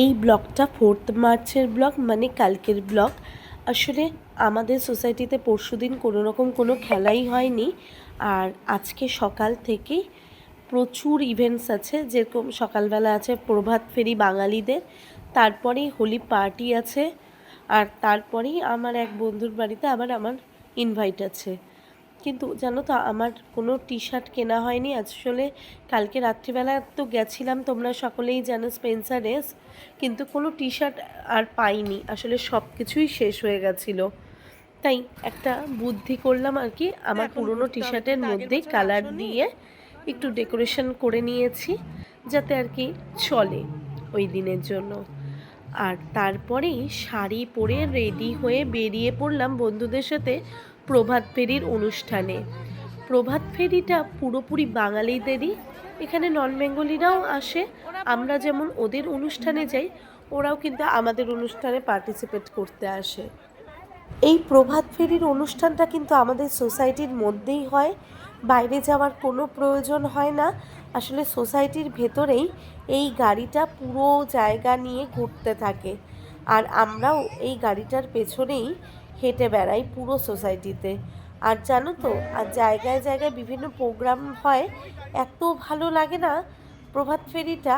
এই ব্লগটা 4th মার্চের ব্লগ, মানে কালকের ব্লগ। আসলে আমাদের সোসাইটিতে পরশুদিন কোনো রকম কোনো খেলাই হয়নি, আর আজকে সকাল থেকেই প্রচুর ইভেন্টস আছে। যেরকম সকালবেলা আছে প্রভাত ফেরি বাঙালিদের, তারপরেই হোলি পার্টি আছে, আর তারপরেই আমার এক বন্ধুর বাড়িতে আবার আমার ইনভাইট আছে। কিন্তু জানো তো, আমার কোনো টি শার্ট কেনা হয়নি। আসলে কালকে রাত্রিবেলা তো গেছিলাম, তোমরা সকলেই জানো, স্পেন্সারেস, কিন্তু কোনো টি শার্ট আর পাইনি। আসলে সব কিছুই শেষ হয়ে গেছিলো। তাই একটা বুদ্ধি করলাম আর কি, আমার পুরনো টি শার্টের মধ্যেই কালার দিয়ে একটু ডেকোরেশন করে নিয়েছি, যাতে আর কি চলে ওই দিনের জন্য। আর তারপরেই শাড়ি পরে রেডি হয়ে বেরিয়ে পড়লাম বন্ধুদের সাথে প্রভাত ফেরির অনুষ্ঠানে। প্রভাত ফেরিটা পুরোপুরি বাঙালিদেরই, এখানে নন বেঙ্গলিরাও আসে। আমরা যেমন ওদের অনুষ্ঠানে যাই, ওরাও কিন্তু আমাদের অনুষ্ঠানে পার্টিসিপেট করতে আসে। এই প্রভাত ফেরির অনুষ্ঠানটা কিন্তু আমাদের সোসাইটির মধ্যেই হয়, বাইরে যাওয়ার কোনো প্রয়োজন হয় না। আসলে সোসাইটির ভেতরেই এই গাড়িটা পুরো জায়গা নিয়ে ঘুরতে থাকে, আর আমরাও এই গাড়িটার পেছনেই হেঁটে বেড়াই পুরো সোসাইটিতে। আর জানো তো, আর জায়গায় জায়গায় বিভিন্ন প্রোগ্রাম হয়, এত ভালো লাগে না প্রভাত ফেরিটা।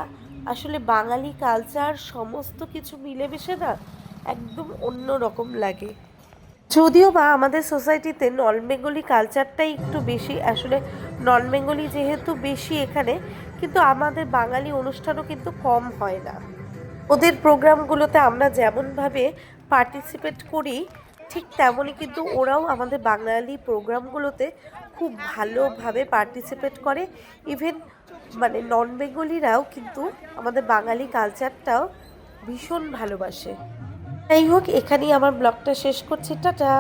আসলে বাঙালি কালচার সমস্ত কিছু মিলেমিশে না, একদম অন্য রকম লাগে। যদিও বা আমাদের সোসাইটিতে নন বেঙ্গলি কালচারটাই একটু বেশি, আসলে নন বেঙ্গলি যেহেতু বেশি এখানে, কিন্তু আমাদের বাঙালি অনুষ্ঠানও কিন্তু কম হয় না। ওদের প্রোগ্রামগুলোতে আমরা যেমনভাবে পার্টিসিপেট করি, ঠিক তেমনই কিন্তু ওরাও আমাদের বাঙালি প্রোগ্রামগুলোতে খুব ভালোভাবে পার্টিসিপেট করে। ইভেন মানে নন বেঙ্গলিরাও কিন্তু আমাদের বাঙালি কালচারটাও ভীষণ ভালোবাসে। যাই হোক, এখানেই আমার ব্লগটা শেষ করছি। টাটা।